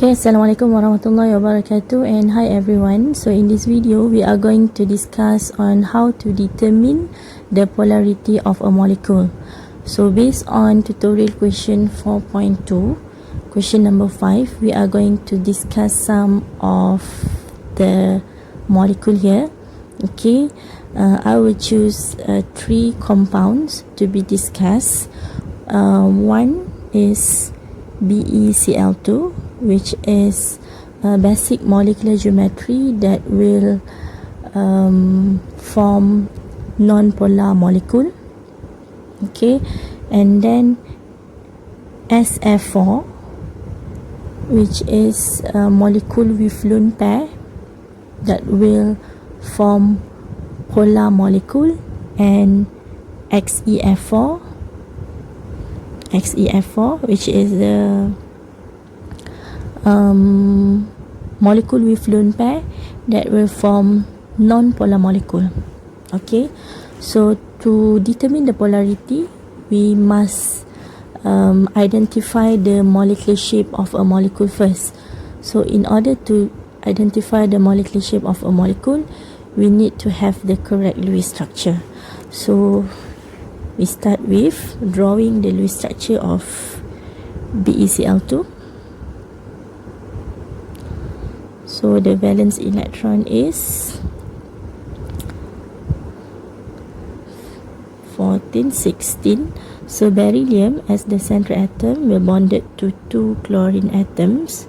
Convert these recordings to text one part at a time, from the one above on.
Okay, Assalamualaikum warahmatullahi wabarakatuh, and hi everyone. So in this video we are going to discuss on how to determine the polarity of a molecule. So based on tutorial question 4.2, question number 5, we are going to discuss some of the molecule here. Okay, I will choose 3 compounds to be discussed. One is BeCl2, which is a basic molecular geometry that will form non-polar molecule. Okay, and then SF4, which is a molecule with lone pair that will form polar molecule, and XeF4, which is the molecule with lone pair that will form non-polar molecule. Okay, so to determine the polarity, we must identify the molecular shape of a molecule first. So in order to identify the molecular shape of a molecule, we need to have the correct Lewis structure. So we start with drawing the Lewis structure of BeCl2. So the valence electron is 14, 16. So beryllium as the central atom will bonded to 2 chlorine atoms.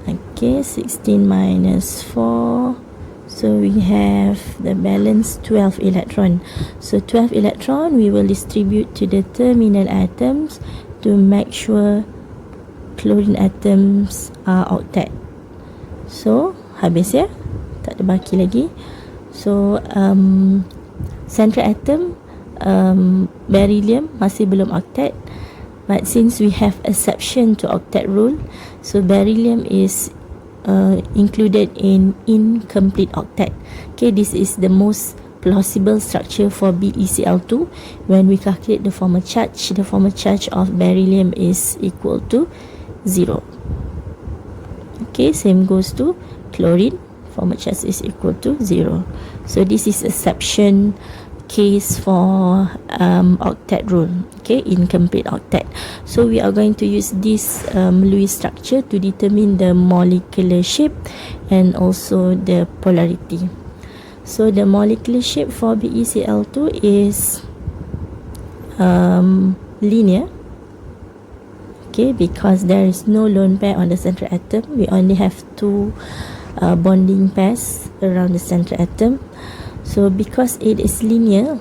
Okay, 16 minus 4. So we have the balance 12 electron. So 12 electron we will distribute to the terminal atoms to make sure chlorine atoms are octet. So habis ya, tak ada baki lagi. So central atom beryllium masih belum octet, but since we have exception to octet rule, so beryllium is included in incomplete octet. Okay, this is the most plausible structure for BeCl2. When we calculate the formal charge of beryllium is equal to 0. Okay, same goes to chlorine, formal charge is equal to 0. So this is exception case for octet rule. Okay, incomplete octet. So we are going to use this Lewis structure to determine the molecular shape and also the polarity. So the molecular shape for BeCl2 is linear. Okay, because there is no lone pair on the central atom, we only have 2 bonding pairs around the central atom. So because it is linear,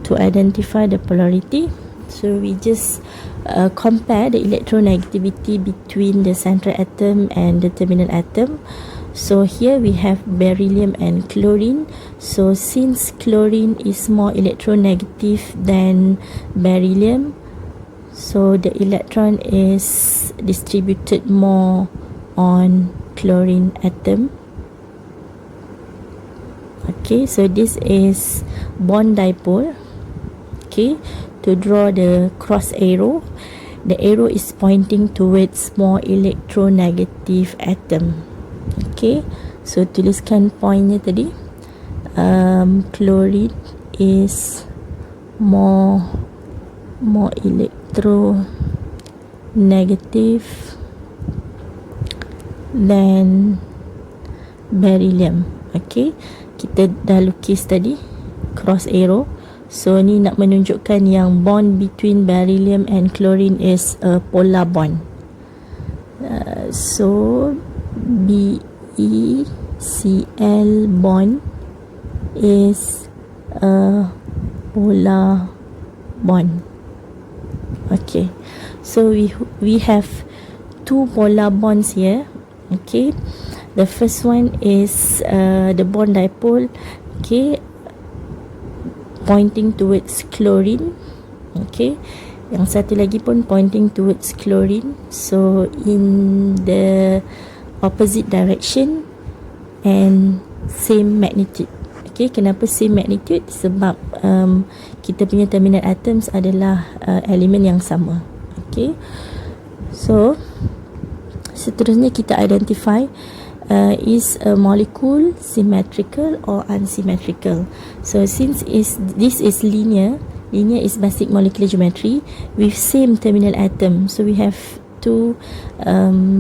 to identify the polarity, so we just compare the electronegativity between the central atom and the terminal atom. So here we have beryllium and chlorine. So since chlorine is more electronegative than beryllium, so the electron is distributed more on chlorine atom. Okay, so this is bond dipole. Okay, to draw the cross arrow, the arrow is pointing towards more electronegative atom. Okay, so tuliskan pointnya tadi. Chlorine is more electronegative than beryllium. Okay, kita dah lukis tadi cross arrow. So ni nak menunjukkan yang bond between beryllium and chlorine is a polar bond. So BeCl bond is a polar bond. Okay, so we have 2 polar bonds here. Okay, the first one is the bond dipole. Okay, pointing towards chlorine. Okay, yang satu lagi pun pointing towards chlorine. So in the opposite direction and same magnitude. Okay, kenapa same magnitude? Sebab kita punya terminal atoms adalah elemen yang sama. Okay, so Seterusnya kita identify is a molecule symmetrical or unsymmetrical. So since this is linear is basic molecular geometry with same terminal atom. So we have two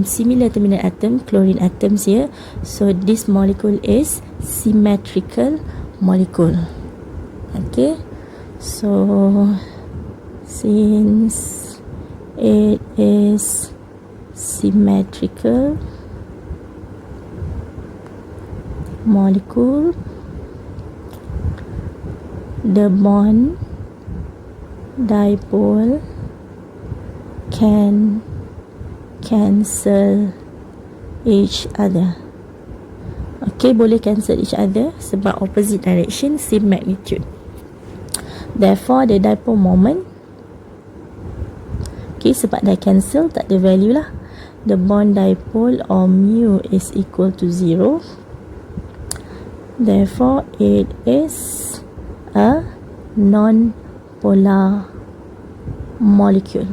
similar terminal atom, chlorine atoms here. So this molecule is symmetrical molecule. Okay, so since it is symmetrical molecule, the bond dipole can cancel each other. Okay, boleh cancel each other sebab opposite direction, same magnitude. Therefore the dipole moment, okay, sebab dah cancel tak ada value lah, the bond dipole or mu is equal to 0. Therefore it is a non-polar molecule.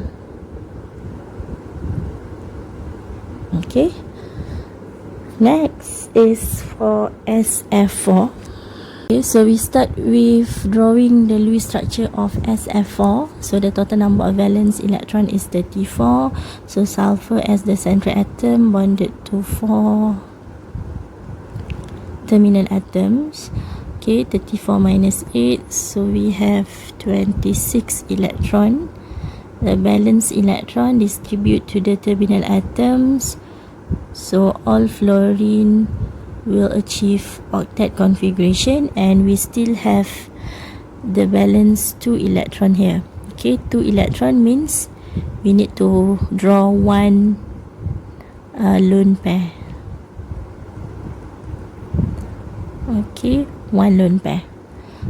Okay, next is for SF4. Okay, so we start with drawing the Lewis structure of SF4. So the total number of valence electron is 34. So sulfur as the central atom bonded to 4 terminal atoms. Okay, 34 minus 8, so we have 26 electron. The valence electron distribute to the terminal atoms, so all fluorine will achieve octet configuration, and we still have the valence 2 electron here. Okay, 2 electron means we need to draw one lone pair. Okay, one lone pair.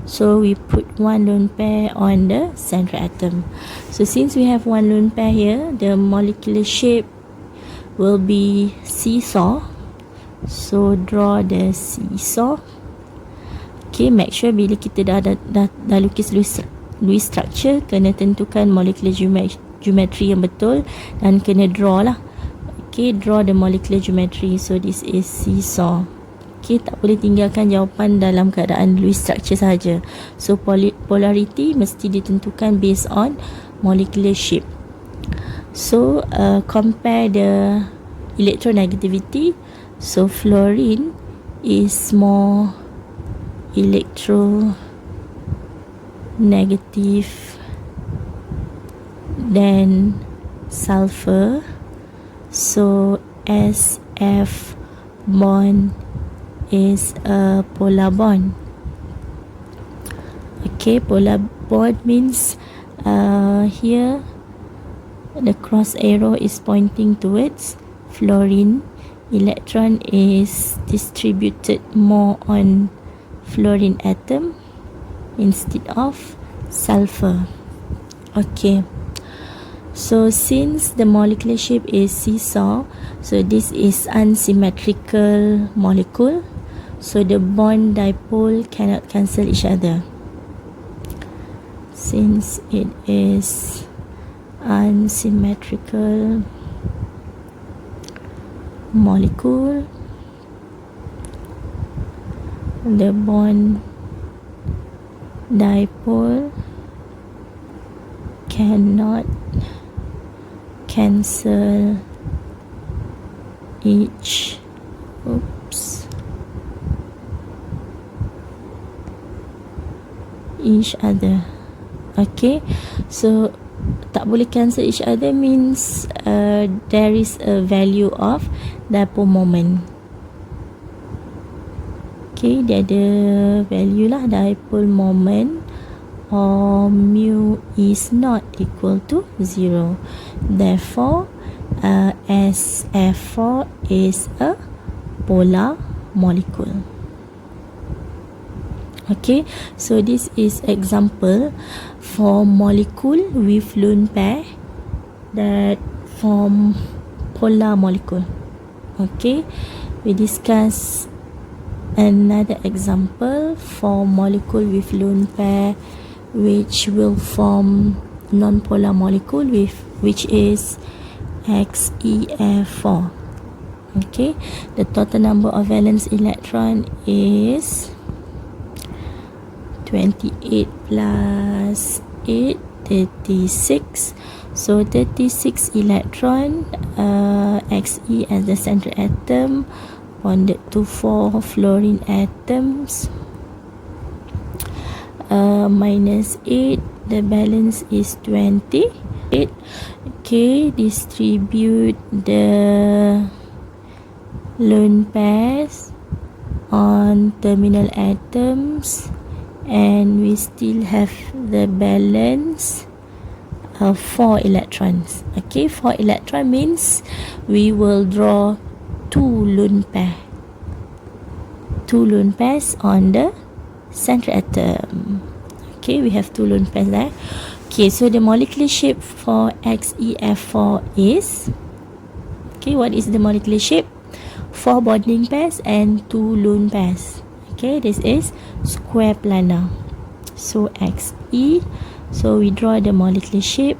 So we put one lone pair on the central atom. So since we have one lone pair here, the molecular shape will be seesaw. So draw the seesaw. Okay, make sure bila kita dah lukis Lewis structure, kena tentukan molecular geometry yang betul dan kena draw lah. Okay, draw the molecular geometry. So this is seesaw. Okay, tak boleh tinggalkan jawapan dalam keadaan Lewis structure sahaja. So polarity mesti ditentukan based on molecular shape. So compare the electronegativity. So fluorine is more electronegative than sulfur. So SF bond is a polar bond. Okay, polar bond means here the cross arrow is pointing towards fluorine. Electron is distributed more on fluorine atom instead of sulfur. Okay, so since the molecular shape is seesaw, so this is unsymmetrical molecule, so the bond dipole cannot cancel each other. Since it is unsymmetrical molecule, the bond dipole cannot cancel each other. Okay, so tak boleh cancel each other means there is a value of dipole moment. Okay, dia ada value lah, dipole moment or mu is not equal to 0. Therefore SF4 is a polar molecule. Okay, so this is example for molecule with lone pair that form polar molecule. Okay, we discuss another example for molecule with lone pair which will form non-polar molecule with which is XeF4. Okay, the total number of valence electron is 28 plus 8, 36. So 36 electron, Xe as the central atom, bonded to 4 fluorine atoms, minus 8, the balance is 28. Okay, distribute the lone pairs on terminal atoms, and we still have the balance of 4 electrons. Okay, 4 electron means we will draw 2 lone pairs on the central atom. Okay, we have 2 lone pairs there. Okay, so the molecular shape for XeF4 is, okay, what is the molecular shape? 4 bonding pairs and 2 lone pairs. Okay, this is square planar. So Xe, so we draw the molecular shape.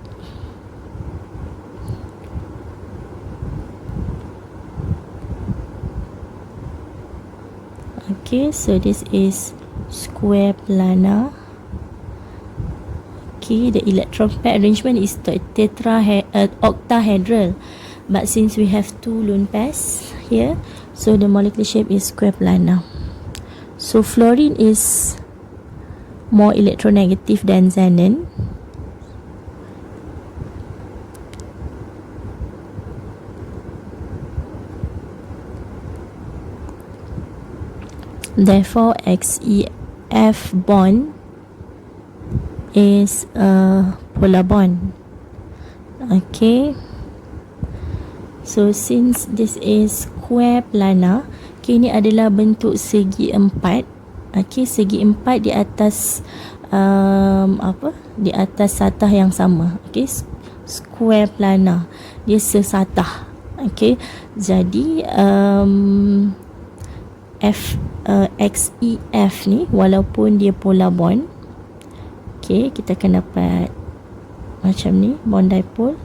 Okay, so this is square planar. Okay, the electron pair arrangement is octahedral, but since we have 2 lone pairs here, so the molecular shape is square planar. So fluorine is more electronegative than xenon. Therefore, XeF bond is a polar bond. Okay, so since this is square planar, okay, ini adalah bentuk segi empat. Okay, segi empat di atas di atas satah yang sama. Okay, square planar, dia sesatah. Okay, jadi XeF ni walaupun dia polar bond, okay, kita akan dapat macam ni, bond dipole.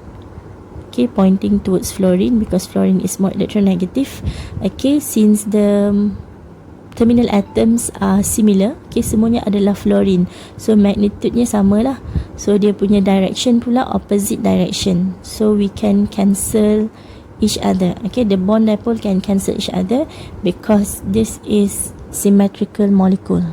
Okay, pointing towards fluorine because fluorine is more electronegative. Okay, since the terminal atoms are similar, okay, semuanya adalah fluorine, so magnitude-nya sama lah. So dia punya direction pula opposite direction, so we can cancel each other. Okay, the bond dipole can cancel each other because this is symmetrical molecule.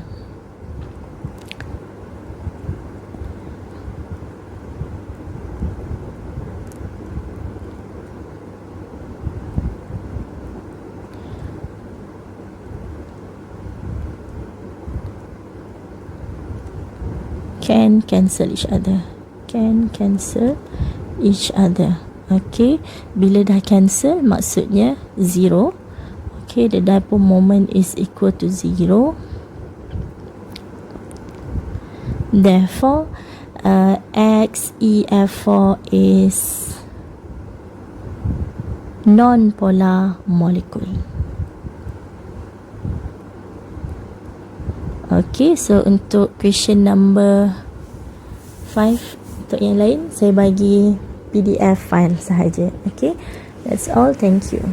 Can cancel each other, can cancel each other. Okay, bila dah cancel maksudnya 0. Okay, the dipole moment is equal to 0. Therefore, XeF4 is non-polar molecule. Okay, so untuk question number 5, untuk yang lain saya bagi PDF file sahaja. Okay, that's all. Thank you.